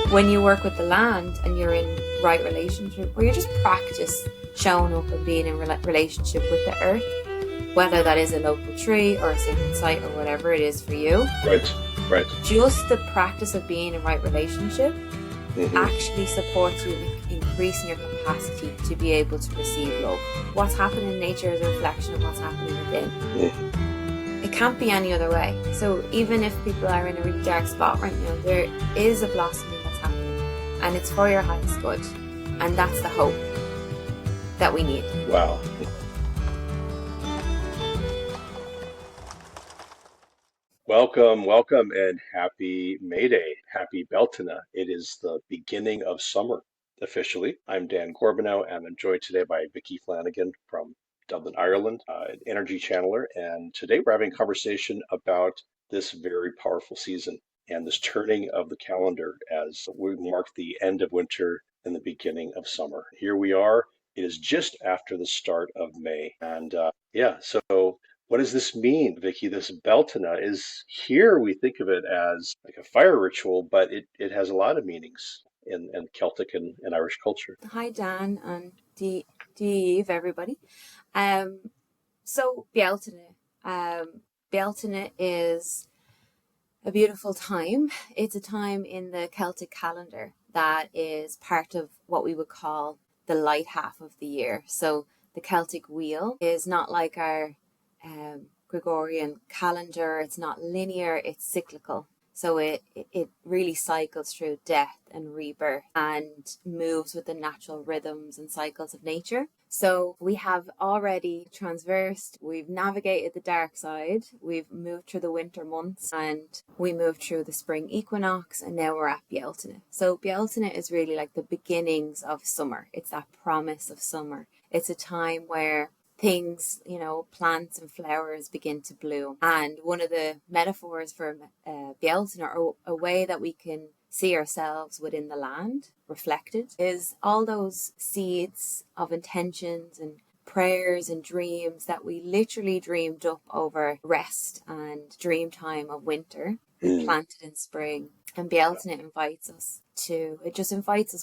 when you work with the land and you're in right relationship, or you just practice showing up and being in relationship with the earth, whether that is a local tree or a sacred site or whatever it is for you. Right. Just the practice of being in right relationship actually supports you in increasing your capacity to be able to receive love. What's happening in nature is a reflection of what's happening within. It can't be any other way. So even if people are in a really dark spot right now, there is a blossoming that's happening, and it's for your highest good. And that's the hope that we need. Wow. Welcome, and happy May Day. Happy Bealtaine. It is the beginning of summer, officially. I'm Dan Gorbunow, and I'm joined today by Vicky Flanagan from Dublin, Ireland, an energy channeler. And today we're having a conversation about this very powerful season and this turning of the calendar as we mark the end of winter and the beginning of summer. Here we are. It is just after the start of May. And so what does this mean, Vicky? This Bealtaine is here. We think of it as like a fire ritual, but it has a lot of meanings in Celtic and Irish culture. Hi, Dan, and Eve, everybody. So Bealtaine. Bealtaine is a beautiful time. It's a time in the Celtic calendar that is part of what we would call the light half of the year. So the Celtic wheel is not like our Gregorian calendar. It's not linear, it's cyclical. So it really cycles through death and rebirth and moves with the natural rhythms and cycles of nature. So we have already transversed, we've navigated the dark side, we've moved through the winter months, and we moved through the spring equinox, and now we're at Bealtaine. So Bealtaine is really like the beginnings of summer. It's that promise of summer. It's a time where things, plants and flowers begin to bloom. And one of the metaphors for Bealtaine, or a way that we can see ourselves within the land reflected, is all those seeds of intentions and prayers and dreams that we literally dreamed up over rest and dream time of winter, planted in spring. And Bealtaine invites us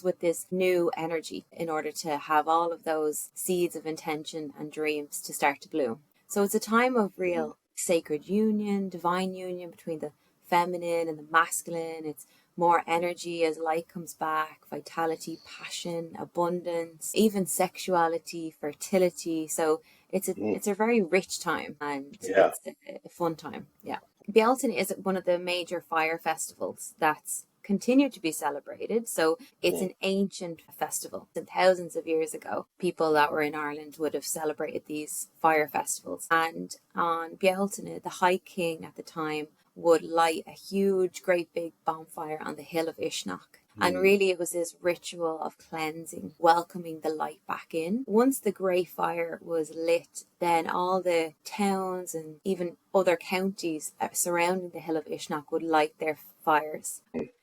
with this new energy in order to have all of those seeds of intention and dreams to start to bloom. So it's a time of real sacred union, divine union between the feminine and the masculine. It's more energy as light comes back, vitality, passion, abundance, even sexuality, fertility. So it's a very rich time, and it's a fun time. Yeah. Bealtaine is one of the major fire festivals that's continued to be celebrated. So it's an ancient festival. And thousands of years ago, people that were in Ireland would have celebrated these fire festivals. And on Bealtaine, the High King at the time would light a huge, great big bonfire on the hill of Ishnach. And really it was this ritual of cleansing, welcoming the light back in. Once the great fire was lit, then all the towns and even other counties surrounding the hill of Ishnach would light their fires.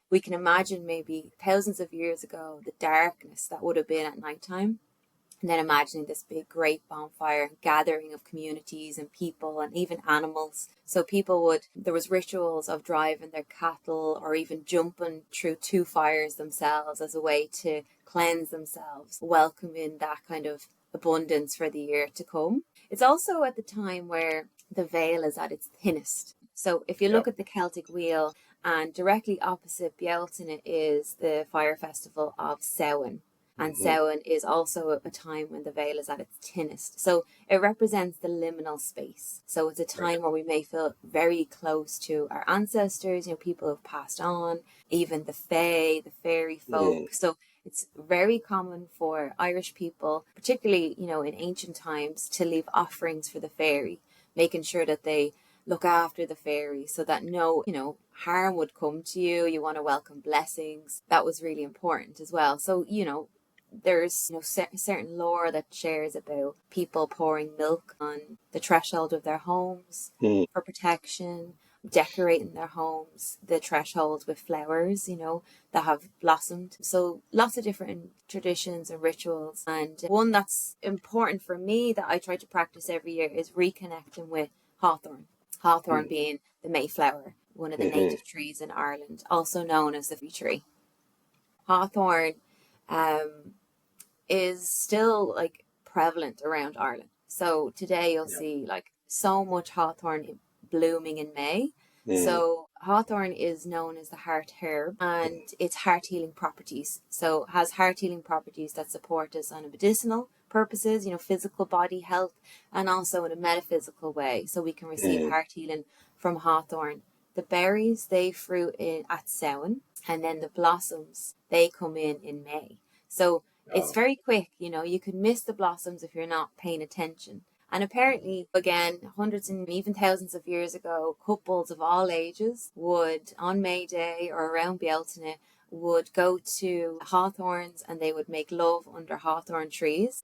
We can imagine maybe thousands of years ago, the darkness that would have been at nighttime. And then imagining this big, great bonfire, gathering of communities and people and even animals. So there was rituals of driving their cattle or even jumping through two fires themselves as a way to cleanse themselves, welcoming that kind of abundance for the year to come. It's also at the time where the veil is at its thinnest. So if you look at the Celtic wheel, and directly opposite Bealtaine is the fire festival of Samhain. And Samhain is also a time when the veil is at its thinnest. So it represents the liminal space. So it's a time where we may feel very close to our ancestors, people who've passed on, even the fae, the fairy folk. So it's very common for Irish people, particularly, in ancient times, to leave offerings for the fairy, making sure that they look after the fairy so that no, harm would come to you. You want to welcome blessings. That was really important as well. So, there's certain lore that shares about people pouring milk on the threshold of their homes for protection, decorating their homes, the thresholds with flowers, that have blossomed. So lots of different traditions and rituals. And one that's important for me that I try to practice every year is reconnecting with Hawthorn. Hawthorn being the Mayflower, one of the native trees in Ireland, also known as the free tree. Hawthorn um, is still like prevalent around Ireland. So today you'll Yeah. see like so much hawthorn blooming in May. Mm, So hawthorn is known as the heart herb and its heart healing properties. So it has heart healing properties that support us on a medicinal purposes, physical body health, and also in a metaphysical way. So we can receive mm, heart healing from hawthorn. The berries, they fruit in at Samhain, and then the blossoms, they come in May. So it's oh, very quick, you can miss the blossoms if you're not paying attention. And apparently, again, hundreds and even thousands of years ago, couples of all ages would, on May Day or around Bealtaine, would go to hawthorns and they would make love under hawthorn trees.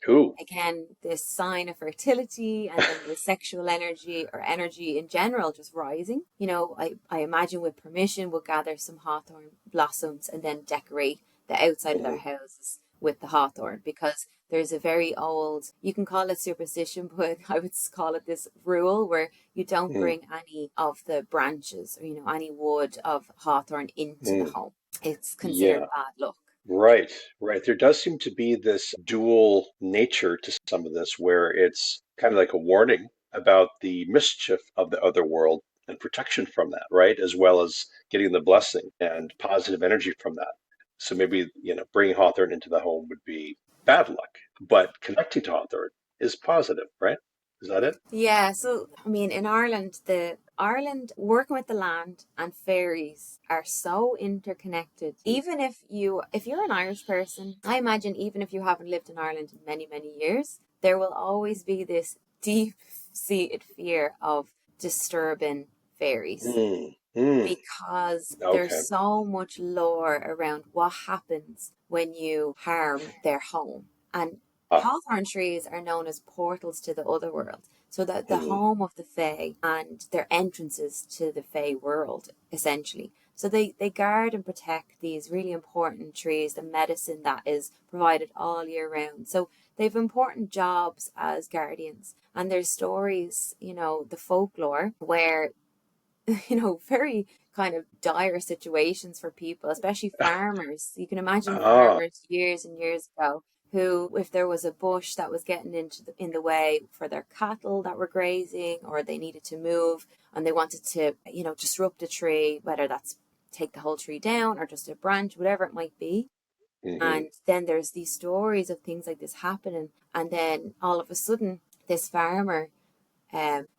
ooh. Again, this sign of fertility and then the sexual energy or energy in general just rising. I imagine with permission we'll gather some hawthorn blossoms and then decorate the outside of their Mm, houses with the hawthorn, because there's a very old, you can call it superstition, but I would call it this rule where you don't mm, bring any of the branches or any wood of hawthorn into the mm. home. It's considered Yeah. bad luck. Right, right. There does seem to be this dual nature to some of this, where it's kind of like a warning about the mischief of the other world and protection from that, right? As well as getting the blessing and positive energy from that. So maybe, bringing Hawthorne into the home would be bad luck, but connecting to Hawthorne is positive, right? Is that it? Yeah, so I mean, in Ireland, the Ireland working with the land and fairies are so interconnected. Even if you're an Irish person, I imagine even if you haven't lived in Ireland in many, many years, there will always be this deep-seated fear of disturbing fairies, Mm, mm, because there's okay. so much lore around what happens when you harm their home. And Ah, hawthorn trees are known as portals to the other world. So that the mm, home of the Fae and their entrances to the Fae world, essentially. So they guard and protect these really important trees, the medicine that is provided all year round. So they've important jobs as guardians. And there's stories, the folklore where very kind of dire situations for people, especially farmers. You can imagine ah, farmers years and years ago who, if there was a bush that was getting in the way for their cattle that were grazing, or they needed to move and they wanted to, disrupt a tree, whether that's take the whole tree down or just a branch, whatever it might be. hmm. And then there's these stories of things like this happening, and then all of a sudden, this farmer,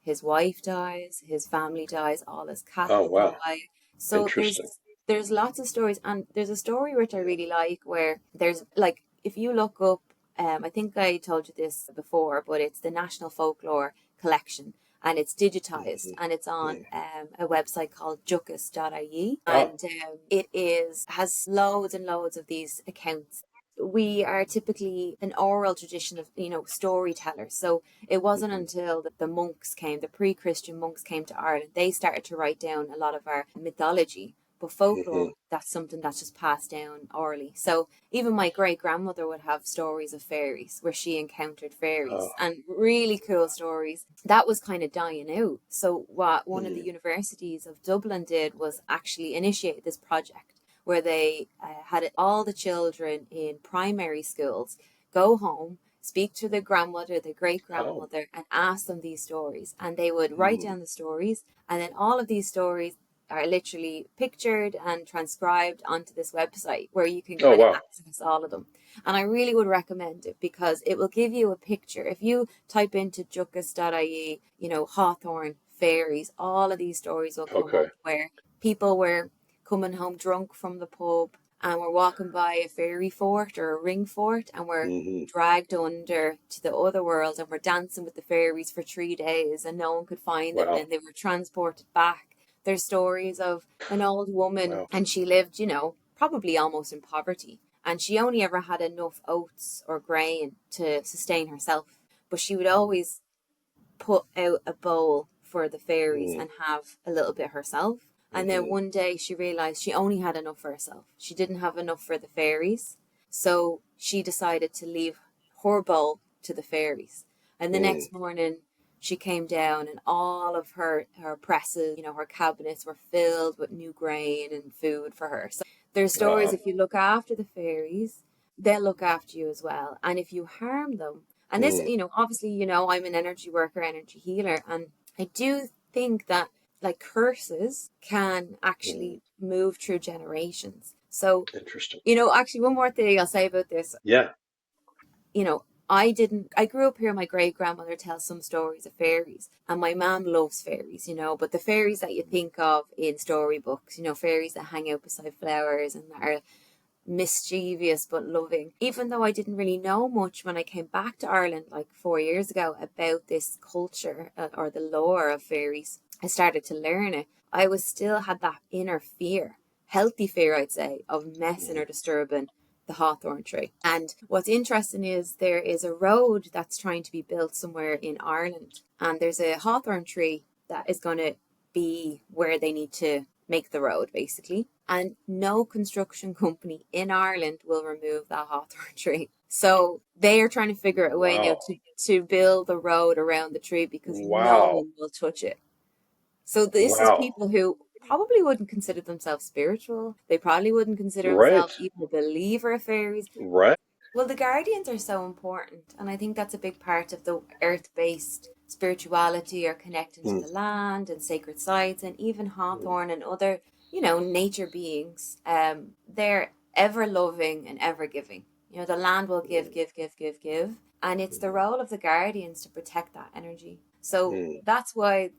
his wife dies, his family dies, all his Oh, cattle wow. die. So Interesting. there's lots of stories, and there's a story which I really like where there's like, if you look up, I think I told you this before, but it's the National Folklore Collection, and it's digitized, Hmm. and it's on a website called jucus.ie, Oh, and it is has loads and loads of these accounts. We are typically an oral tradition of storytellers. So it wasn't hmm, until the monks came, the pre-Christian monks came to Ireland, they started to write down a lot of our mythology. But hmm. folklore, that's something that's just passed down orally. So even my great grandmother would have stories of fairies where she encountered Oh, fairies, and really cool stories. That was kind of dying out. So what one of the mm, universities of Dublin did was actually initiate this project where they had all the children in primary schools go home, speak to the grandmother, the great oh, grandmother, and ask them these stories. And they would write mm, down the stories, and then all of these stories are literally pictured and transcribed onto this website where you can oh, kind of wow. access all of them. And I really would recommend it because it will give you a picture. If you type into jucus.ie, Hawthorn, fairies, all of these stories will come Okay. up where people were coming home drunk from the pub and we're walking by a fairy fort or a ring fort, and we're Hmm. dragged under to the other world, and we're dancing with the fairies for 3 days and no one could find them, and Wow. then they were transported back. There's stories of an old woman, Wow. and she lived, probably almost in poverty, and she only ever had enough oats or grain to sustain herself, but she would always put out a bowl for the fairies Mm, and have a little bit herself. And then hmm. one day she realized she only had enough for herself. She didn't have enough for the fairies. So she decided to leave her bowl to the fairies. And the Mm, next morning she came down and all of her presses, her cabinets were filled with new grain and food for her. So There's stories Uh, if you look after the fairies, they'll look after you as well. And if you harm them, and this, mm, obviously, I'm an energy worker, energy healer, and I do think that like curses can mm, actually move through generations. So, interesting. actually, one more thing I'll say about this, Yeah. you know, I grew up hearing my great grandmother tell some stories of fairies, and my mom loves fairies, but the fairies that you think of in storybooks, fairies that hang out beside flowers and that are mischievous but loving. Even though I didn't really know much when I came back to Ireland like 4 years ago about this culture or the lore of fairies, I started to learn it. I was still had that inner fear, healthy fear, I'd say, of messing Mm, or disturbing the hawthorn tree. And what's interesting is there is a road that's trying to be built somewhere in Ireland, and there's a hawthorn tree that is going to be where they need to make the road basically. And no construction company in Ireland will remove that hawthorn tree. So they are trying to figure out a way now wow. to build the road around the tree because no Wow. one will touch it. So this is Wow. people who probably wouldn't consider themselves spiritual. They probably wouldn't consider Right. themselves even a believer of fairies. Right. Well, the guardians are so important, and I think that's a big part of the earth-based spirituality or connecting to Mm, the land and sacred sites, and even mm, Hawthorn and other, nature beings. They're ever loving and ever giving. The land will give, mm, give, give, give, give, and it's the mm, role of the guardians to protect that energy. So mm, that's why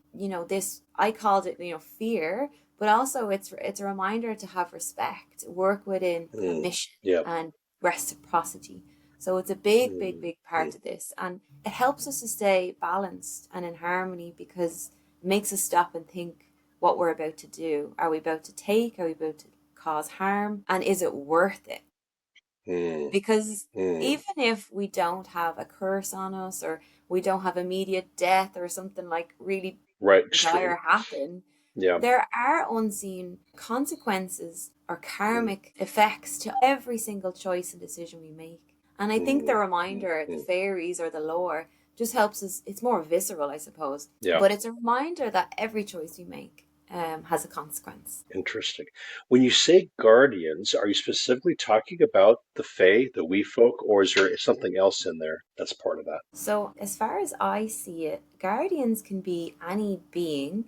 this I called it fear, but also it's a reminder to have respect, work within mm. permission Yep. and reciprocity. So it's a big, big, Mm, big mm, part of this. And it helps us to stay balanced and in harmony because it makes us stop and think what we're about to do. Are we about to take? Are we about to cause harm? And is it worth it? mm, Because mm. even if we don't have a curse on us or we don't have immediate death or something like really Right. Extreme. dire happen, Yeah. there are unseen consequences or Mm, karmic effects to every single choice and decision we make. And I think the mm, mm, reminder, the mm. fairies or the lore, just helps us. It's more visceral, I suppose, Yeah. but it's a reminder that every choice we make has a consequence. Interesting. When you say guardians, are you specifically talking about the Fae, the wee folk, or is there something else in there that's part of that? So, as far as I see it, guardians can be any being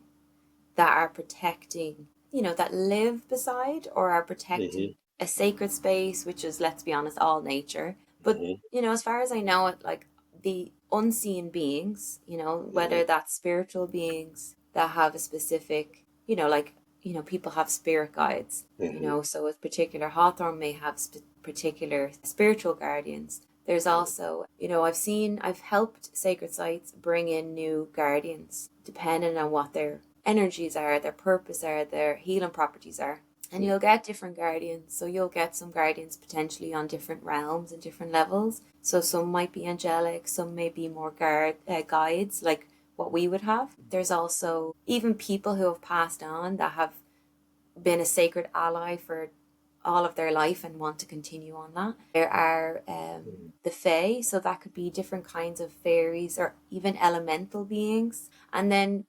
that are protecting, that live beside or are Hmm. protecting a sacred space, which is, let's be honest, all nature. But, Hmm. as far as I know it, like the unseen beings, Hmm. whether that's spiritual beings that have a specific, like, people have spirit guides, Hmm. so a particular hawthorn may have particular spiritual guardians. There's also, I've helped sacred sites bring in new guardians depending on what their energies are, their purpose are, their healing properties are. And you'll get different guardians. So you'll get some guardians potentially on different realms and different levels. So some might be angelic, some may be more guides, like what we would have. There's also even people who have passed on that have been a sacred ally for all of their life and want to continue on that. There are the Fae, so that could be different kinds of fairies or even elemental beings. And then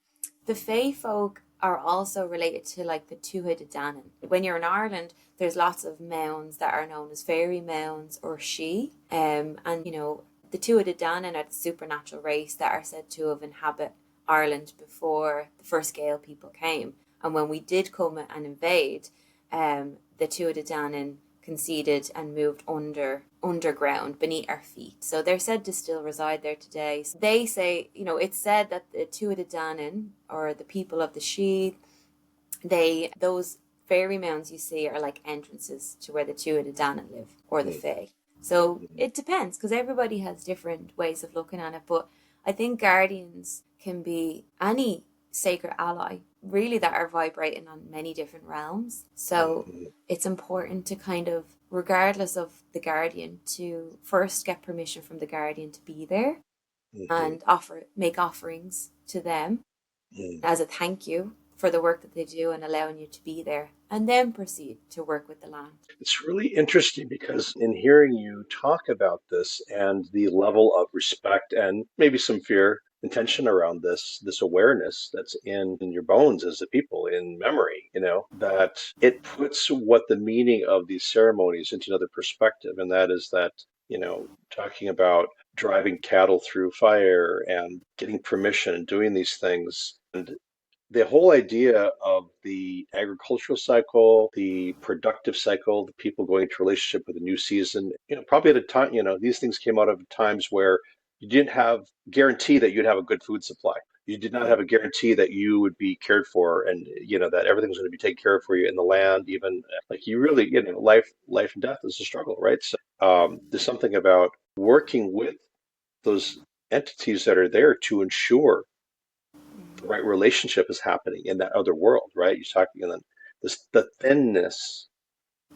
the Fae folk are also related to like the two-headed Danann. When you're in Ireland, there's lots of mounds that are known as fairy mounds or she. And the two-headed Danann are the supernatural race that are said to have inhabit Ireland before the first Gael people came. And when we did come and invade, the two-headed Danann conceded and moved underground beneath our feet. So they're said to still reside there today. So they say, it's said that the two-headed Danann or the people of the Sheath, those fairy mounds you see are like entrances to where the two-headed Danann live or the Fae. So it depends because everybody has different ways of looking at it. But I think guardians can be any sacred ally, really, that are vibrating on many different realms. So Hmm. it's important to kind of, regardless of the guardian, to first get permission from the guardian to be there Hmm. and make offerings to them Hmm. as a thank you for the work that they do and allowing you to be there, and then proceed to work with the land. It's really interesting because in hearing you talk about this and the level of respect and maybe some fear intention around this awareness that's in your bones as a people, in memory, that it puts what the meaning of these ceremonies into another perspective. And that is that, talking about driving cattle through fire and getting permission and doing these things. And the whole idea of the agricultural cycle, the productive cycle, the people going into relationship with a new season, probably at a time, these things came out of times where you didn't have guarantee that you'd have a good food supply. You did not have a guarantee that you would be cared for, and that everything was going to be taken care of for you in the land. Even like you really, life and death is a struggle, right? So there's something about working with those entities that are there to ensure the right relationship is happening in that other world, right? You're talking, and then the thinness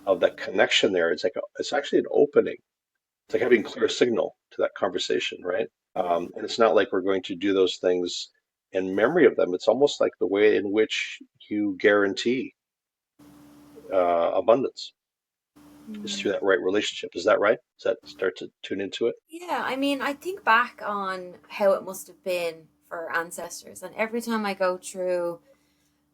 of that connection there. It's actually an opening. It's like having clear signal to that conversation, right? And it's not like we're going to do those things in memory of them. It's almost like the way in which you guarantee abundance is through that right relationship. Is that right? Does that start to tune into it? Yeah, I mean, I think back on how it must have been for our ancestors, and every time I go through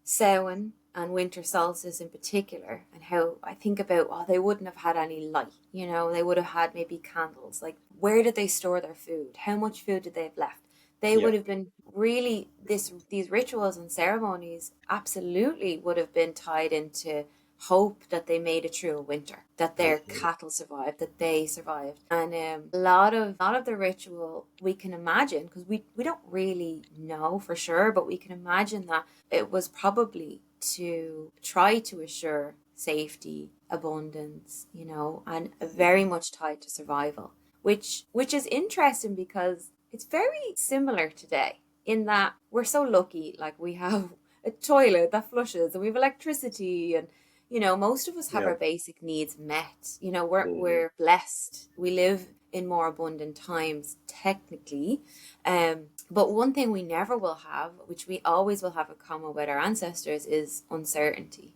Samhain and winter solstice in particular, and how I think about, oh, they wouldn't have had any light, they would have had maybe candles. Like, where did they store their food? How much food did they have left? They Yeah. would have been really these rituals and ceremonies absolutely would have been tied into hope that they made it through a winter, that their Hmm. cattle survived, that they survived. And a lot of the ritual we can imagine, because we don't really know for sure, but we can imagine that it was probably to try to assure safety, abundance, and very much tied to survival, which is interesting because it's very similar today in that we're so lucky, like we have a toilet that flushes and we have electricity, and most of us have Yeah. our basic needs met. We're Hmm. we're blessed. We live in more abundant times technically. But one thing we never will have, which we always will have in common with our ancestors, is uncertainty.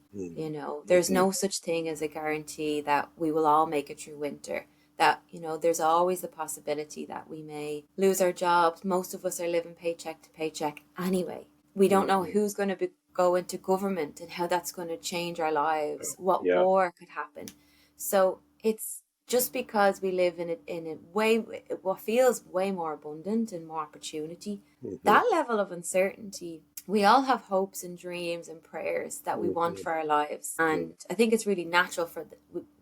There's Hmm. no such thing as a guarantee that we will all make it through winter. That, there's always the possibility that we may lose our jobs. Most of us are living paycheck to paycheck anyway. We don't know Hmm. who's going to go into government and how that's going to change our lives, what Yeah. war could happen. So it's just because we live in a way what feels way more abundant and more opportunity, Hmm. that level of uncertainty, we all have hopes and dreams and prayers that we want Hmm. for our lives, and I think it's really natural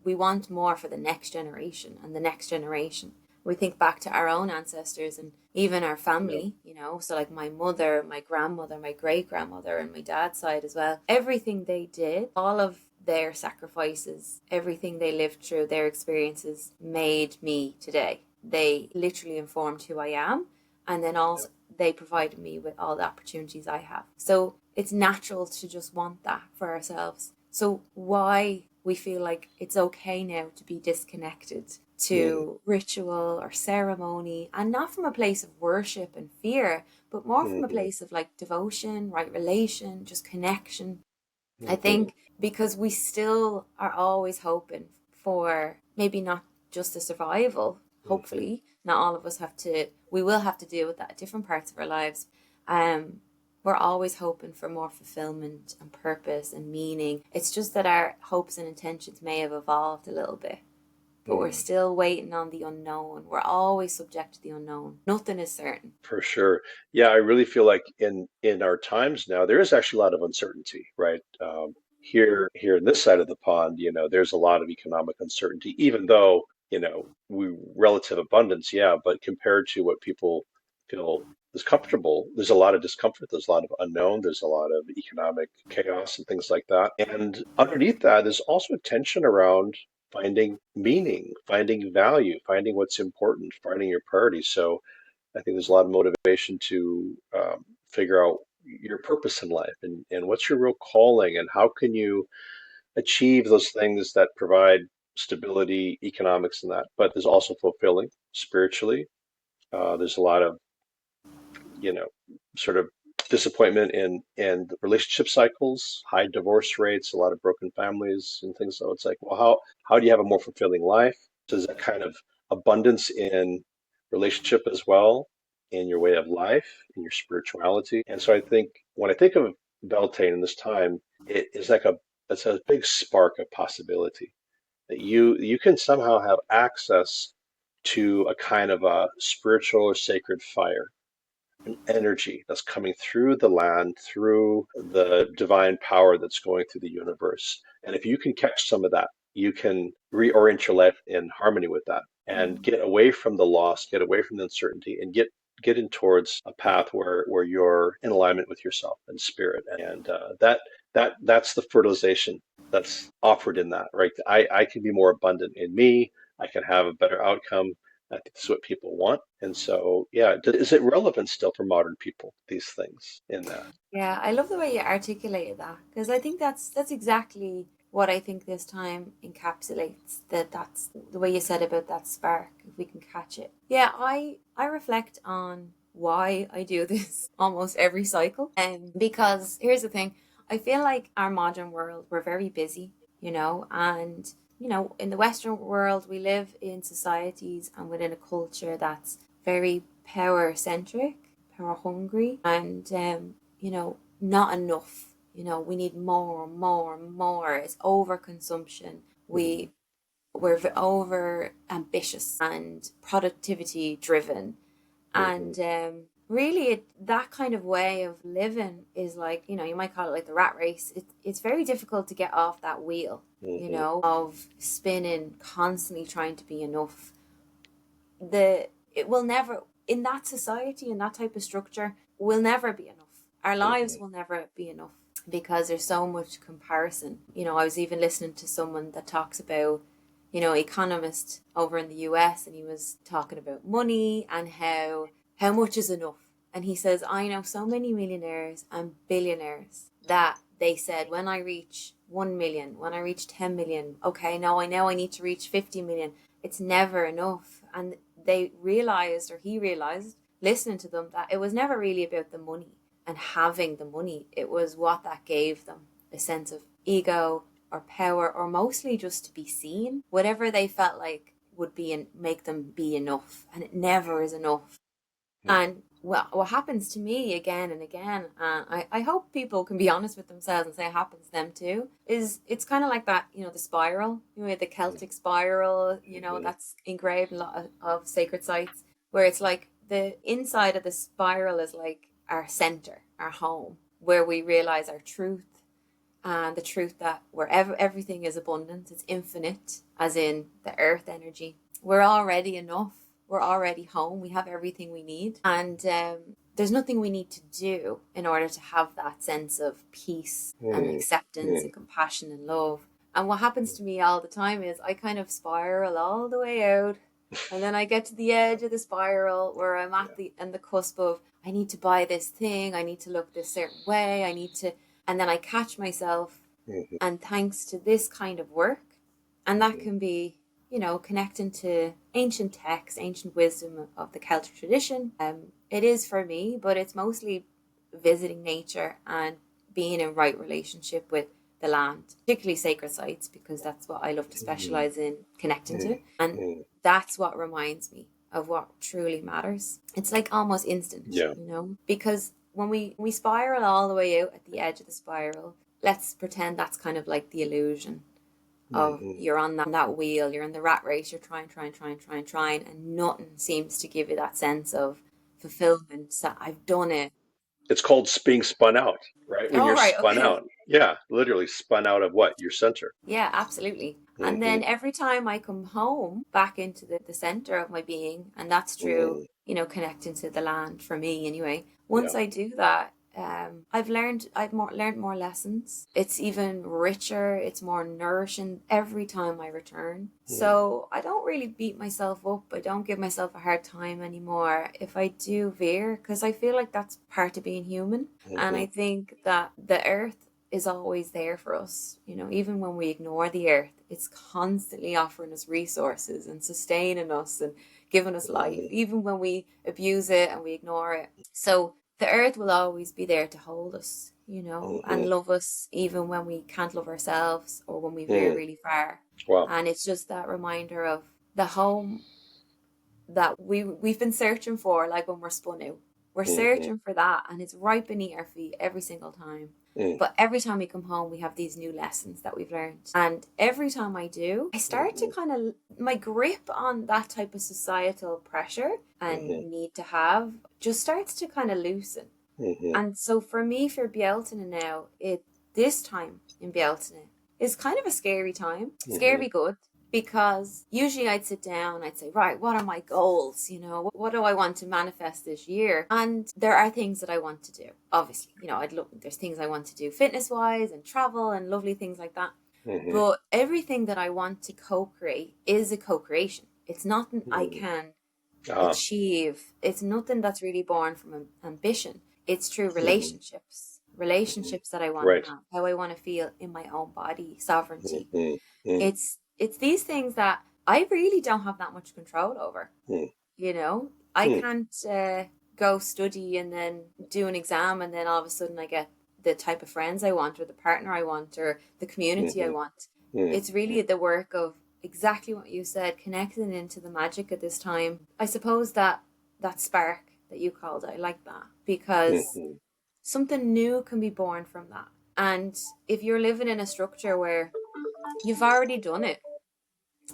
we want more for the next generation and the next generation. We think back to our own ancestors and even our Yeah. family, so like my mother, my grandmother, my great grandmother, and my dad's side as well. Everything they did, all of their sacrifices, everything they lived through, their experiences made me today. They literally informed who I am. And then Yeah. also, they provided me with all the opportunities I have. So it's natural to just want that for ourselves. So why we feel like it's okay now to be disconnected Hmm. to ritual or ceremony, and not from a place of worship and fear, but more from a Hmm. place of like devotion, right relation, just connection. I Hmm. think because we still are always hoping for maybe not just the survival, Hmm. hopefully, not all of us we will have to deal with that at different parts of our lives. Um, we're always hoping for more fulfillment and purpose and meaning. It's just that our hopes and intentions may have evolved a little bit, but we're Hmm. still waiting on the unknown. We're always subject to the unknown. Nothing is certain. For sure. Yeah, I really feel like in our times now, there is actually a lot of uncertainty, right? Here in this side of the pond, there's a lot of economic uncertainty, even though, we relative abundance, yeah, but compared to what people feel is comfortable, there's a lot of discomfort, there's a lot of unknown, there's a lot of economic chaos and things like that. And underneath that, there's also a tension around finding meaning, finding value, finding what's important, finding your priorities. So I think there's a lot of motivation to figure out your purpose in life and what's your real calling and how can you achieve those things that provide stability, economics, and that. But there's also fulfilling spiritually. There's a lot of, you know, sort of disappointment in the relationship cycles, high divorce rates, a lot of broken families and things. So it's like, well, how do you have a more fulfilling life? So there's that kind of abundance in relationship as well. in your way of life, in your spirituality. And so I think when I think of Beltane in this time, it is like it's a big spark of possibility that you can somehow have access to a kind of a spiritual or sacred fire, an energy that's coming through the land, through the divine power that's going through the universe. And if you can catch some of that, you can reorient your life in harmony with that and Mm. get away from the loss, get away from the uncertainty, and get in towards a path where you're in alignment with yourself and spirit. And that's the fertilization that's offered in that, right? I can be more abundant in me. I can have a better outcome. I think this is what people want. And so, yeah, is it relevant still for modern people, these things in that? Yeah, I love the way you articulated that because I think that's exactly what I think this time encapsulates. That's the way you said about that spark, if we can catch it. Yeah, I reflect on why I do this almost every cycle. And because here's the thing, I feel like our modern world, we're very busy, and in the Western world, we live in societies and within a culture that's very power centric, power hungry, and not enough. We need more, more, more. It's overconsumption. Mhm. We're over ambitious and productivity driven, Mhm. and really, that kind of way of living is like you might call it like the rat race. It's very difficult to get off that wheel, Mhm. of spinning, constantly trying to be enough. It will never, in that society, in that type of structure, will never be enough. Our lives Mhm. will never be enough because there's so much comparison. I was even listening to someone that talks about, economist over in the US, and he was talking about money and how much is enough. And he says, I know so many millionaires and billionaires that they said, when I reach 1 million, when I reach 10 million, okay, now I know I need to reach 50 million. It's never enough. And they realized, or he realized, listening to them, that it was never really about the money and having the money. It was what that gave them, a sense of ego or power, or mostly just to be seen, whatever they felt like would be and make them be enough. And it never is enough. Mhm. And well, what happens to me again and again, I hope people can be honest with themselves and say it happens to them too, is it's kind of like that, the spiral, the Celtic spiral, Mhm. that's engraved in a lot of sacred sites, where it's like the inside of the spiral is like our center, our home, where we realize our truth, and the truth that wherever everything is abundant, it's infinite, as in the earth energy. We're already enough. We're already home. We have everything we need, and there's nothing we need to do in order to have that sense of peace and Mhm. acceptance and compassion and love. And what happens to me all the time is I kind of spiral all the way out, and then I get to the edge of the spiral where I'm Yeah. at the cusp of, I need to buy this thing, I need to look this certain way, I need to, and then I catch myself, Mhm. and thanks to this kind of work, and that Mhm. can be, connecting to ancient texts, ancient wisdom of the Celtic tradition. It is for me, but it's mostly visiting nature and being in right relationship with the land, particularly sacred sites, because that's what I love to Mhm. specialize in connecting to. Mhm. And Mhm. that's what reminds me of what truly matters. It's like almost instant, Yeah. because when we spiral all the way out at the edge of the spiral, let's pretend that's kind of like the illusion of Mhm. you're on that wheel, you're in the rat race, you're trying, and nothing seems to give you that sense of fulfillment. So I've done it. It's called being spun out, right? When All you're right, spun okay. out. Yeah, literally spun out of what? Your center. Yeah, absolutely. And then Mhm. every time I come home back into the center of my being, and that's true, Mhm. connecting to the land for me anyway. Yeah. Once I do that, I've learned more lessons. It's even richer, it's more nourishing every time I return. Mhm. So I don't really beat myself up. I don't give myself a hard time anymore if I do veer, because I feel like that's part of being human. And I Mhm. think that the earth is always there for us. Even when we ignore the earth, it's constantly offering us resources and sustaining us and giving us life, Mhm. even when we abuse it and we ignore it. So the earth will always be there to hold us, and Mhm. love us even when we can't love ourselves or when we veer Mhm. really far. Wow. And it's just that reminder of the home. that we've been searching for, like when we're spun out. We're Mm-hmm. searching for that, and it's right beneath our feet every single time. Mm-hmm. But every time we come home, we have these new lessons that we've learned. And every time I do, I start to kind of, my grip on that type of societal pressure and Mm-hmm. need to have just starts to kind of loosen. Mm-hmm. And so for me, for Bealtaine now, this time in Bealtaine is kind of a scary time, Mm-hmm. scary good, because usually I'd sit down, I'd say, right, what are my goals? What do I want to manifest this year? And there are things that I want to do. Obviously, I'd look, there's things I want to do fitness wise and travel and lovely things like that. Mm-hmm. But everything that I want to co-create is a co-creation. It's nothing I Mm-hmm. can Ah, achieve. It's nothing that's really born from ambition. It's through mm-hmm. Mm-hmm. relationships that I want to Right. have, how I want to feel in my own body, sovereignty. Mm-hmm. It's these things that I really don't have that much control over. I Mm-hmm. can't go study and then do an exam and then all of a sudden I get the type of friends I want or the partner I want or the community I Mm-hmm. want. Mm-hmm. It's really the work of exactly what you said, connecting into the magic at this time. I suppose that spark that you called, I like that because Mm-hmm. something new can be born from that. And if you're living in a structure where you've already done it,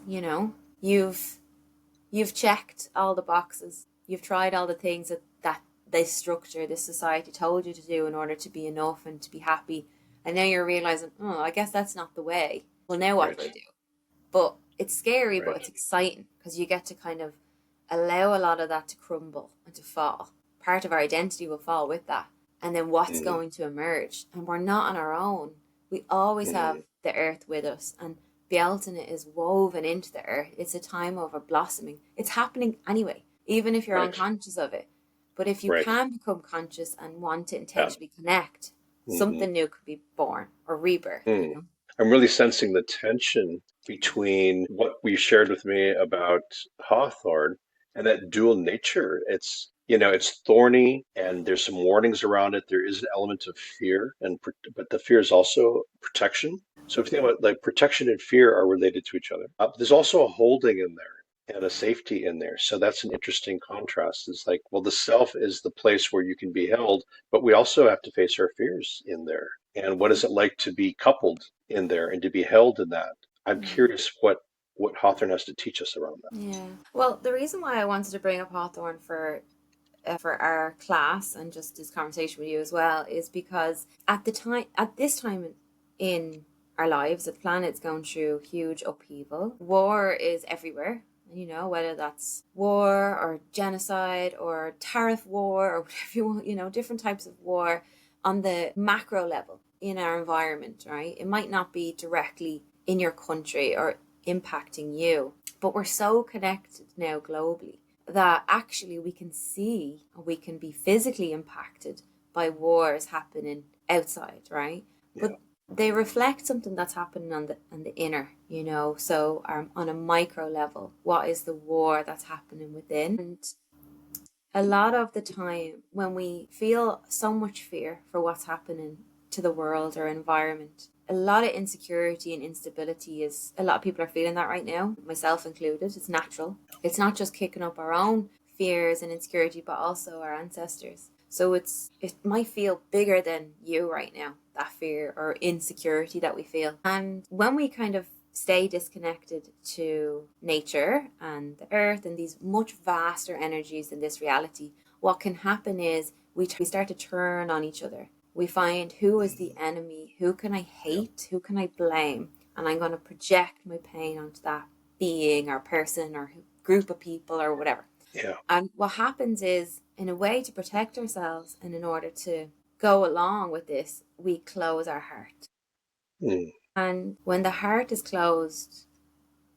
you know, you've you've checked all the boxes. You've tried all the things that this structure, this society told you to do in order to be enough and to be happy. And now you're realizing, oh, I guess that's not the way. Well, now what Right. do I do? But it's scary, but Right. it's exciting because you get to kind of allow a lot of that to crumble and to fall. Part of our identity will fall with that. And then what's Mm-hmm. going to emerge? And we're not on our own. We always Mm-hmm. have the earth with us. And Bealtaine is woven into the earth. It's a time of a blossoming. It's happening anyway, even if you're Right. unconscious of it. But if you Right. can become conscious and want to Yeah. intentionally connect, Mm-hmm. something new could be born or rebirth. I'm really sensing the tension between what you shared with me about Hawthorn and that dual nature. It's thorny and there's some warnings around it. There is an element of fear, but the fear is also protection. So if you think about like protection and fear are related to each other. There's also a holding in there and a safety in there. So that's an interesting contrast. It's like, well, the self is the place where you can be held, but we also have to face our fears in there. And what is it like to be coupled in there and to be held in that? I'm Yeah. curious what Hawthorne has to teach us around that. Yeah. Well, the reason why I wanted to bring up Hawthorne for our class and just this conversation with you as well is because at this time in our lives, the planet's going through huge upheaval. War is everywhere. Whether that's war or genocide or tariff war or whatever you want, different types of war on the macro level in our environment, right? It might not be directly in your country or impacting you, but we're so connected now globally that actually we can see, we can be physically impacted by wars happening outside, right? Yeah. But they reflect something that's happening on the inner, So on a micro level, what is the war that's happening within? And a lot of the time, when we feel so much fear for what's happening to the world or environment, a lot of insecurity and instability is a lot of people are feeling that right now, myself included. It's natural. It's not just kicking up our own fears and insecurity, but also our ancestors. So it might feel bigger than you right now, that fear or insecurity that we feel. And when we kind of stay disconnected to nature and the earth and these much vaster energies in this reality, what can happen is we start to turn on each other. We find who is the enemy, who can I Yeah. hate, who can I blame, and I'm going to project my pain onto that being or person or group of people or whatever. Yeah. And what happens is, in a way to protect ourselves and in order to go along with this, we close our heart. Mm. And when the heart is closed,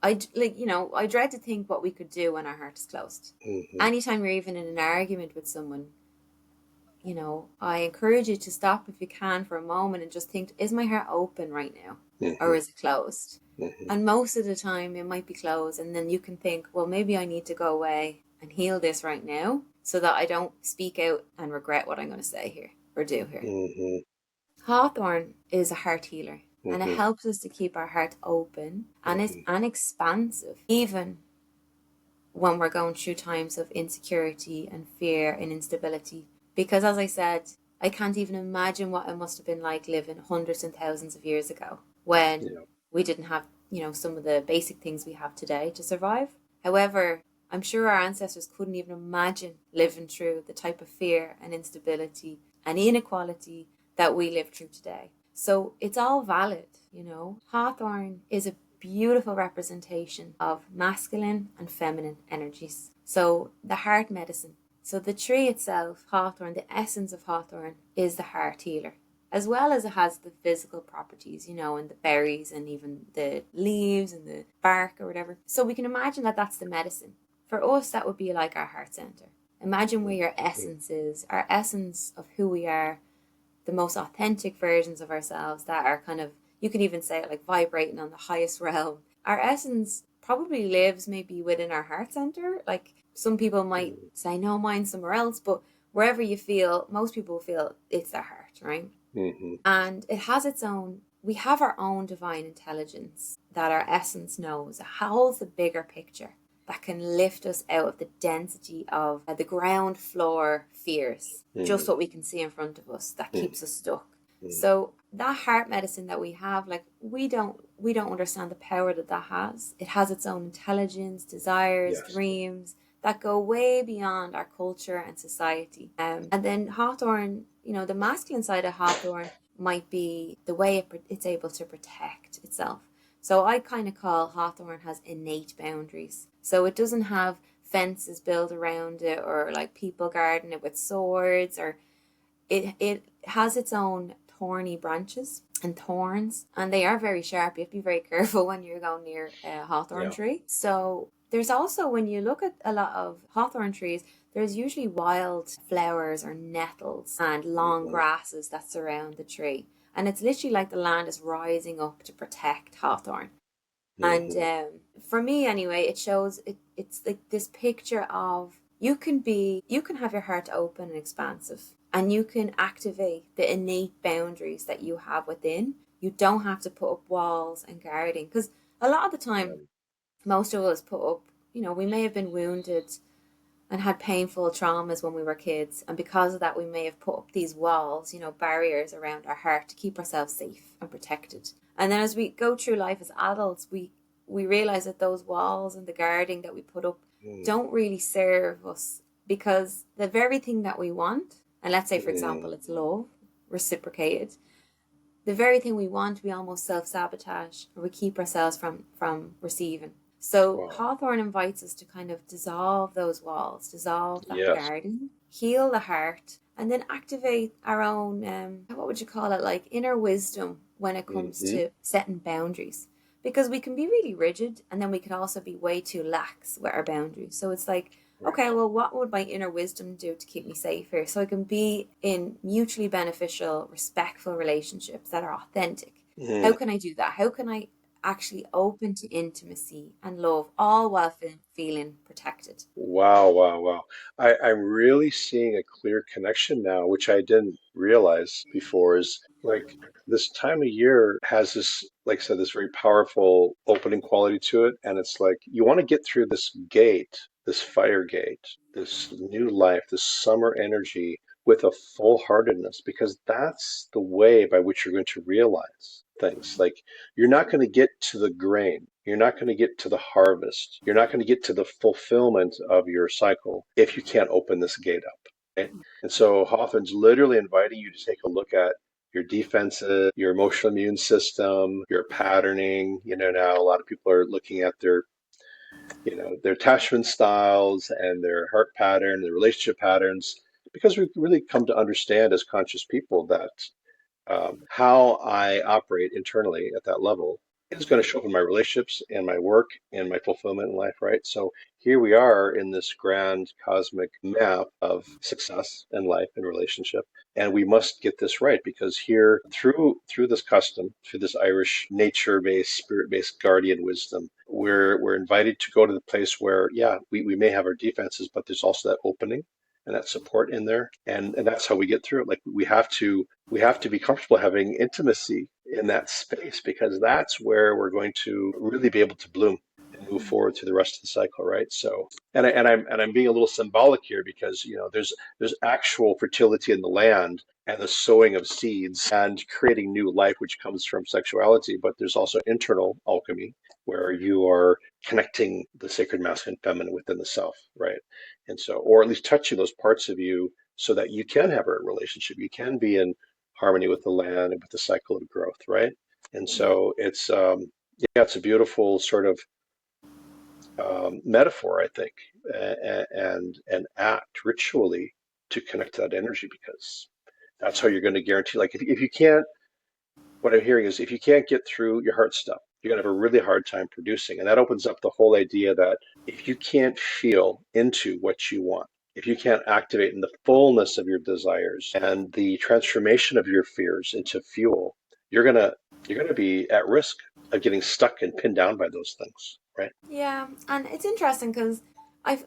I dread to think what we could do when our heart is closed. Mm-hmm. Anytime you're even in an argument with someone, I encourage you to stop if you can for a moment and just think, is my heart open right now? Or Mm-hmm. is it closed? Mm-hmm. And most of the time it might be closed. And then you can think, well, maybe I need to go away and heal this right now so that I don't speak out and regret what I'm going to say here or do here. Mm-hmm. Hawthorn is a heart healer and it Mm-hmm. helps us to keep our heart open and it's Mm-hmm. and expansive, even when we're going through times of insecurity and fear and instability. Because as I said, I can't even imagine what it must have been like living hundreds and thousands of years ago when Yeah. we didn't have, some of the basic things we have today to survive. However, I'm sure our ancestors couldn't even imagine living through the type of fear and instability and inequality that we live through today. So it's all valid. Hawthorn is a beautiful representation of masculine and feminine energies. So the heart medicine. So the tree itself, hawthorn, the essence of hawthorn is the heart healer, as well as it has the physical properties, and the berries and even the leaves and the bark or whatever. So we can imagine that that's the medicine. For us, that would be like our heart center. Imagine where your Mhm. essence is, our essence of who we are, the most authentic versions of ourselves that are kind of, you can even say it like vibrating on the highest realm. Our essence probably lives maybe within our heart center. Like some people might Mhm. say, no, mine's somewhere else, but wherever you feel, most people feel it's their heart, right? Mhm. And it has its own, we have our own divine intelligence that our essence knows. It holds the bigger picture that can lift us out of the density of the ground floor fears, just Mhm. what we can see in front of us that Mhm. keeps us stuck. Mhm. So that heart medicine that we have, like we don't understand the power that that has. It has its own intelligence, desires, Yes. dreams that go way beyond our culture and society. And then Hawthorn, the masculine side of Hawthorn might be the way it's able to protect itself. So I kind of call Hawthorn has innate boundaries. So it doesn't have fences built around it or like people guarding it with swords, or it has its own thorny branches and thorns, and they are very sharp. You have to be very careful when you're going near a hawthorn Yeah. tree. So there's also, when you look at a lot of hawthorn trees, there's usually wild flowers or nettles and long Mhm. grasses that surround the tree. And it's literally like the land is rising up to protect hawthorn. And Mhm. for me, anyway, it shows it's like this picture of you can have your heart open and expansive, and you can activate the innate boundaries that you have within. You don't have to put up walls and guarding, because a lot of the Yeah. time, most of us put up. We may have been wounded and had painful traumas when we were kids, and because of that, we may have put up these walls, barriers around our heart to keep ourselves safe and protected. And then as we go through life as adults, we realize that those walls and the guarding that we put up Mhm. don't really serve us, because the very thing that we want, and let's say for Mhm. example it's love reciprocated, the very thing we want, we almost self sabotage, or we keep ourselves from receiving. So Wow. Hawthorne invites us to kind of dissolve those walls, dissolve that Yes. garden, heal the heart, and then activate our own, what would you call it, like inner wisdom when it comes Mhm. to setting boundaries. Because we can be really rigid, and then we can also be way too lax with our boundaries. So it's like, Right. okay, well, what would my inner wisdom do to keep me safe here? So I can be in mutually beneficial, respectful relationships that are authentic. How Mhm. can I do that? How can I actually open to intimacy and love, all while feeling protected? Wow, wow, wow. I'm really seeing a clear connection now, which I didn't realize before, is like this time of year has this, like I said, this very powerful opening quality to it. And it's like you want to get through this gate, this fire gate, this new life, this summer energy with a full heartedness, because that's the way by which you're going to realize things. Like you're not going to get to the grain. You're not going to get to the harvest. You're not going to get to the fulfillment of your cycle if you can't open this gate up. Right? And so Hawthorne's literally inviting you to take a look at your defenses, your emotional immune system, your patterning. Now a lot of people are looking at their attachment styles and their heart pattern, their relationship patterns, because we've really come to understand as conscious people that how I operate internally at that level is going to show up in my relationships and my work and my fulfillment in life, right? So here we are in this grand cosmic map of success in life and relationship, and we must get this right because here, through this custom, through this Irish nature-based, spirit-based guardian wisdom, we're invited to go to the place where, yeah, we may have our defenses, but there's also that opening and that support in there, and that's how we get through it. Like we have to be comfortable having intimacy in that space because that's where we're going to really be able to bloom move forward through the rest of the cycle, right? So, and I'm being a little symbolic here because there's actual fertility in the land and the sowing of seeds and creating new life, which comes from sexuality. But there's also internal alchemy where you are connecting the sacred masculine and feminine within the self, right? And so, or at least touching those parts of you so that you can have a relationship, you can be in harmony with the land and with the cycle of growth, right? And Yeah. so yeah, it's a beautiful sort of metaphor, I think, and act ritually to connect to that energy because that's how you're going to guarantee. Like if you can't, what I'm hearing is if you can't get through your heart stuff, you're going to have a really hard time producing, and that opens up the whole idea that if you can't feel into what you want, if you can't activate in the fullness of your desires and the transformation of your fears into fuel, you're gonna you're gonna be at risk of getting stuck and pinned down by those things, right? Yeah, and it's interesting because I've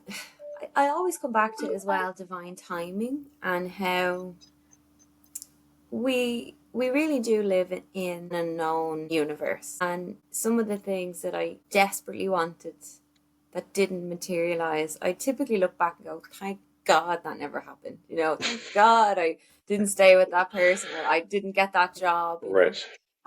I always come back to as well divine timing and how we really do live in a known universe, and some of the things that I desperately wanted that didn't materialize, I typically look back and go, thank God that never happened. Thank God I didn't stay with that person or I didn't get that job. Right.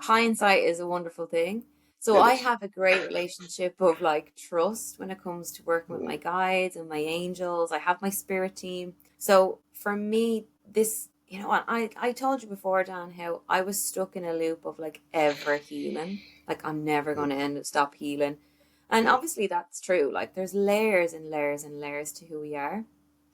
Hindsight is a wonderful thing. So It I is. have a great relationship of like trust when it comes to working with Mhm. my guides and my angels. I have my spirit team. So for me, I told you before, Dan, how I was stuck in a loop of like ever healing. Like I'm never Mhm. going to stop healing. And Yeah. obviously that's true. Like there's layers and layers and layers to who we are,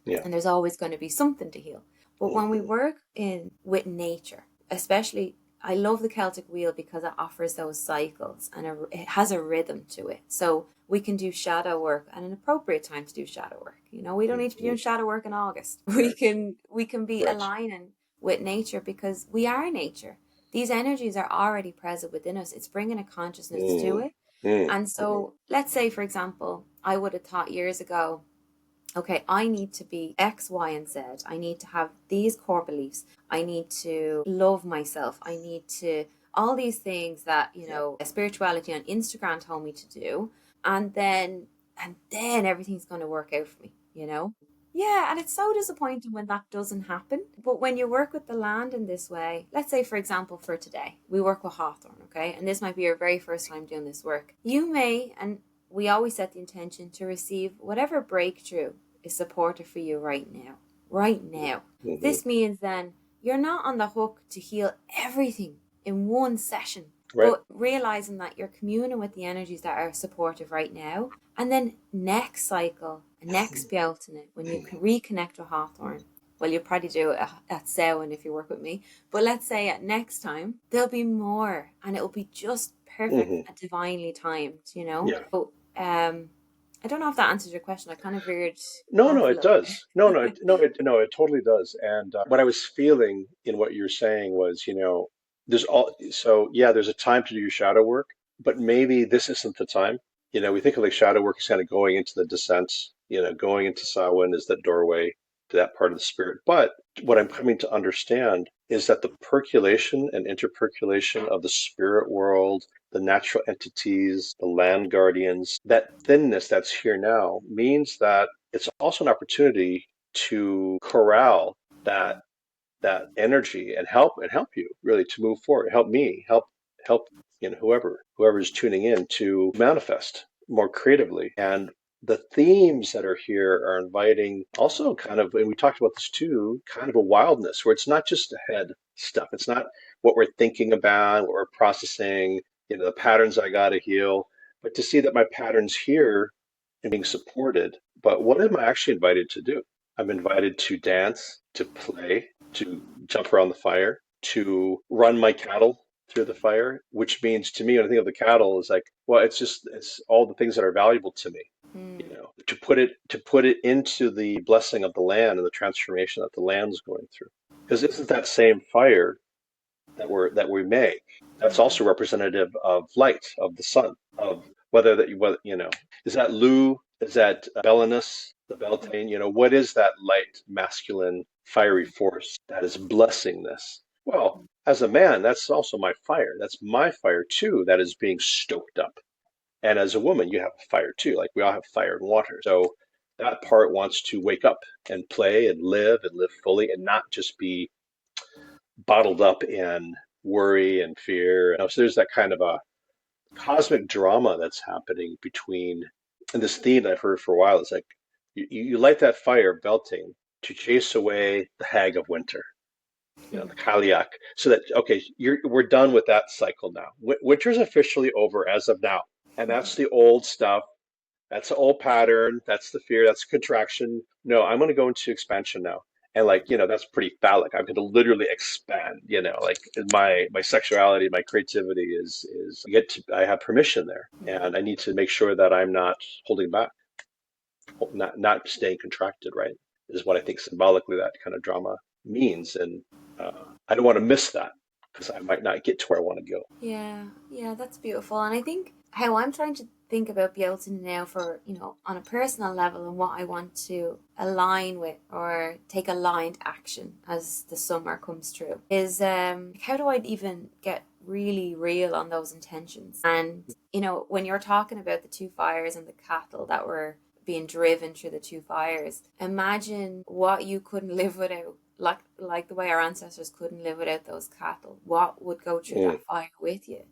Yeah. and there's always going to be something to heal. But when we Mhm. work in with nature, especially, I love the Celtic wheel because it offers those cycles and it has a rhythm to it. So we can do shadow work at an appropriate time to do shadow work. We don't need to be doing Mhm. shadow work in August. We Right. can we can be Right. aligning with nature because we are nature. These energies are already present within us. It's bringing a consciousness to Mm. it. Mm. And so, let's say, for example, I would have thought years ago, okay, I need to be X, Y, and Z. I need to have these core beliefs. I need to love myself. I need to, all these things that, Yeah. spirituality on Instagram told me to do. And then everything's going to work out for me. Yeah, and it's so disappointing when that doesn't happen. But when you work with the land in this way, let's say, for example, for today, we work with Hawthorn, okay? And this might be your very first time doing this work. You may, and we always set the intention to receive whatever breakthrough is supportive for you right now. Right now. Mhm. This means then you're not on the hook to heal everything in one session, Right. but realizing that you're communing with the energies that are supportive right now. And then next cycle, next Bealtaine, when you can reconnect with Hawthorn, well, you'll probably do it at Samhain if you work with me. But let's say at next time, there'll be more and it'll be just perfect Mhm. and divinely timed. Yeah. So, I don't know if that answers your question. I kind of veered No, no, off a it little does. No, no, bit. no, it totally does. And what I was feeling in what you're saying was, yeah, there's a time to do your shadow work, but maybe this isn't the time. We think of like shadow work as kind of going into the descent, going into Samhain is that doorway to that part of the spirit. But what I'm coming to understand is that the percolation and interpercolation of the spirit world, the natural entities, the land guardians, that thinness that's here now means that it's also an opportunity to corral that energy and help you really to move forward. Help me, help whoever is tuning in to manifest more creatively. And the themes that are here are inviting also kind of, and we talked about this too, kind of a wildness where it's not just the head stuff. It's not what we're thinking about, what we're processing, the patterns I got to heal, but to see that my patterns here and being supported. But what am I actually invited to do? I'm invited to dance, to play, to jump around the fire, to run my cattle through the fire, which means to me, when I think of the cattle, is like, well, it's all the things that are valuable to me, Hmm. to put it into the blessing of the land and the transformation that the land's going through. Because isn't that same fire that we make, that's Hmm. also representative of light, of the sun, of whether is that Lu, is that Belinus, the Beltane, what is that light, masculine, fiery force that is blessing this? Well, as a man, that's also my fire. That's my fire too, that is being stoked up. And as a woman, you have fire too. Like we all have fire and water. So that part wants to wake up and play and live fully and not just be bottled up in worry and fear. So there's that kind of a cosmic drama that's happening between, and this theme that I've heard for a while is like you light that fire belting to chase away the hag of winter, the Kaliak, so that okay, we're done with that cycle now. Winter's officially over as of now, and that's the old stuff. That's the old pattern. That's the fear. That's contraction. No, I'm going to go into expansion now. And like, that's pretty phallic. I'm going to literally expand, like my sexuality, my creativity is I have permission there. And I need to make sure that I'm not holding back, not staying contracted, right? Is what I think symbolically that kind of drama means. And I don't want to miss that because I might not get to where I want to go. Yeah, yeah, that's beautiful. And I think how I'm trying to think about Bealtaine now for, on a personal level and what I want to align with or take aligned action as the summer comes through is how do I even get really real on those intentions? And, when you're talking about the two fires and the cattle that were being driven through the two fires, imagine what you couldn't live without, like the way our ancestors couldn't live without those cattle. What would go through Mm, that fire with you?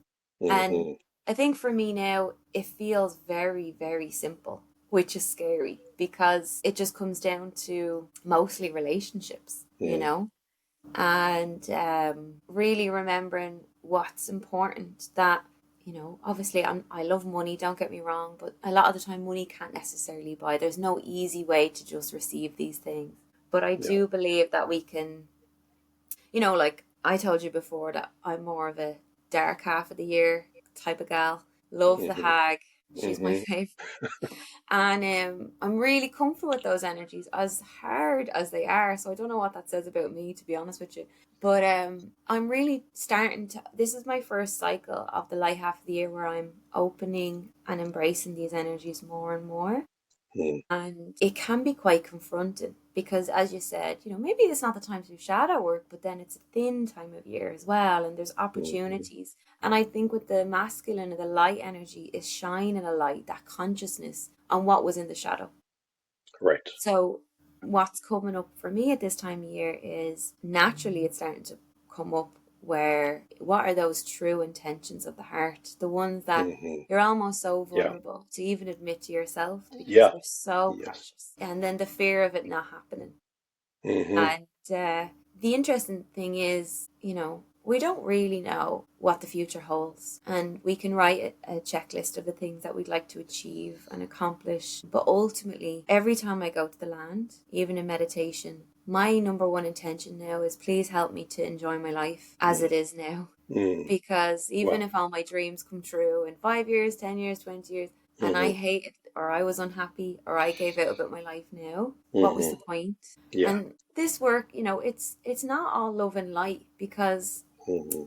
And hmm I think for me now, it feels very, very simple, which is scary because it just comes down to mostly relationships, mm, and really remembering what's important. That, obviously I love money, don't get me wrong, but a lot of the time money can't necessarily buy. There's no easy way to just receive these things. But I yeah. do believe that we can, like I told you before, that I'm more of a dark half of the year type of gal. Love the hmm hag. She's my hmm favorite. And I'm really comfortable with those energies, as hard as they are. So I don't know what that says about me, to be honest with you. But I'm really starting to. This is my first cycle of the light half of the year where I'm opening and embracing these energies more and more. mm And it can be quite confronting because, as you said, maybe it's not the time to do shadow work, but then it's a thin time of year as well, and there's hmm opportunities. And I think with the masculine and the light energy is shining a light, that consciousness on what was in the shadow. Right. So, what's coming up for me at this time of year is naturally it's starting to come up where what are those true intentions of the heart, the ones that hmm you're almost so Yeah. vulnerable to even admit to yourself because Yeah. they're so Yes. precious. And then the fear of it not happening. hmm And the interesting thing is, we don't really know what the future holds. And we can write a checklist of the things that we'd like to achieve and accomplish. But ultimately, every time I go to the land, even in meditation, my number one intention now is please help me to enjoy my life as it is now. mm Because even Well. if all my dreams come true in 5 years, 10 years, 20 years, and I hmm hate it, or I was unhappy, or I gave out about my life now, what was the hmm point? Yeah. And this work, it's not all love and light because hmm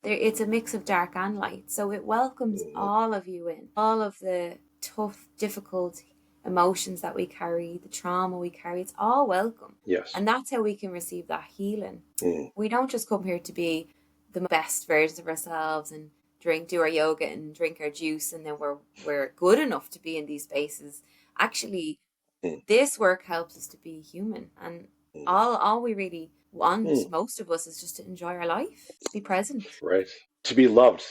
it's a mix of dark and light. So it welcomes hmm all of you in, all of the tough, difficult emotions that we carry, the trauma we carry. It's all welcome. Yes. And that's how we can receive that healing. mm We don't just come here to be the best versions of ourselves and do our yoga and drink our juice and then we're good enough to be in these spaces. Actually, mm this work helps us to be human, and mm all we really want, mm most of us, is just to enjoy our life, be present, Right. To be loved,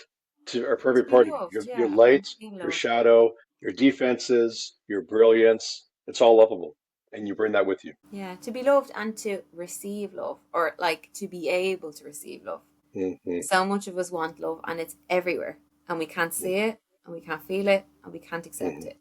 for to every be part of you, loved, your yeah, light, and feel your loved. shadow, your defenses, your brilliance, it's all lovable. And you bring that with you. Yeah, to be loved and to receive love, or like to be able to receive love. hmm So much of us want love, and it's everywhere, and we can't see it, and we can't feel it, and we can't accept hmm it.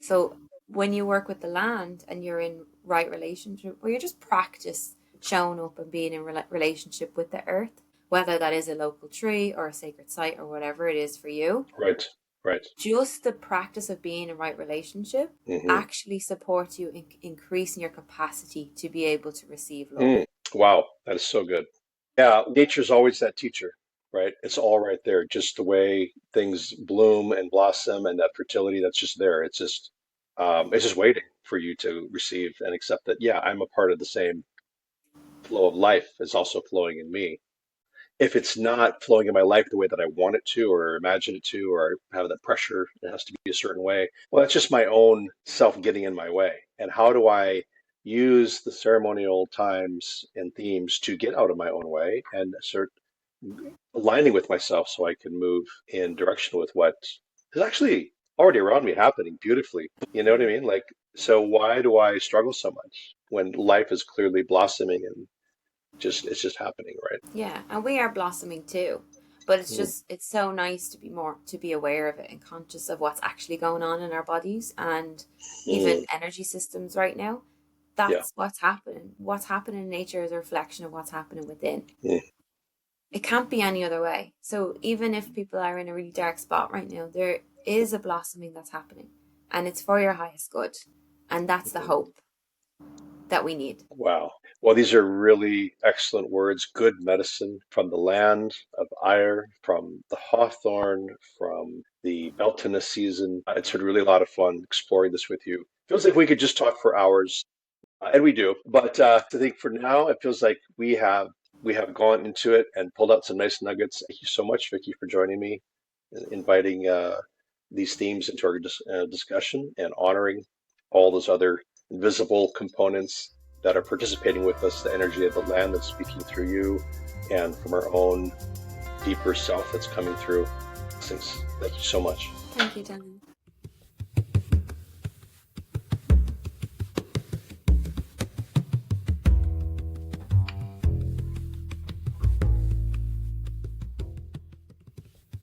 So when you work with the land and you're in right relationship, or you just practice showing up and being in relationship with the earth, whether that is a local tree or a sacred site or whatever it is for you, Right. Right. just the practice of being in right relationship hmm actually supports you in increasing your capacity to be able to receive love. mm Wow. That is so good. Yeah. Nature's always that teacher, right? It's all right there. Just the way things bloom and blossom and that fertility that's just there. It's just waiting for you to receive and accept that, yeah, I'm a part of the same flow of life is also flowing in me. if it's not flowing in my life the way that I want it to, or imagine it to, or I have that pressure, it has to be a certain way. Well, that's just my own self getting in my way. And how do I use the ceremonial times and themes to get out of my own way and start aligning with myself so I can move in direction with what is actually already around me happening beautifully. You know what I mean? Like, so why do I struggle so much when life is clearly blossoming and just it's just happening, right? Yeah, and we are blossoming too. But Mm, it's so nice to be more to be aware of it and conscious of what's actually going on in our bodies and even mm, energy systems right now. yeah. That's what's happening. What's happening in nature is a reflection of what's happening within. Mm, It can't be any other way. So even if people are in a really dark spot right now, there is a blossoming that's happening. And it's for your highest good. And that's the mhm. hope that we need. Wow. Well, these are really excellent words. Good medicine from the land of Ire, from the Hawthorn, from the Bealtaine season. It's been really a lot of fun exploring this with you. Feels like we could just talk for hours. And we do, but I think for now it feels like we have gone into it and pulled out some nice nuggets. Thank you so much, Vicky, for joining me, inviting these themes into our discussion and honoring all those other invisible components that are participating with us, the energy of the land that's speaking through you, and from our own deeper self that's coming through. Thanks. Thank you so much. Thank you, Dan.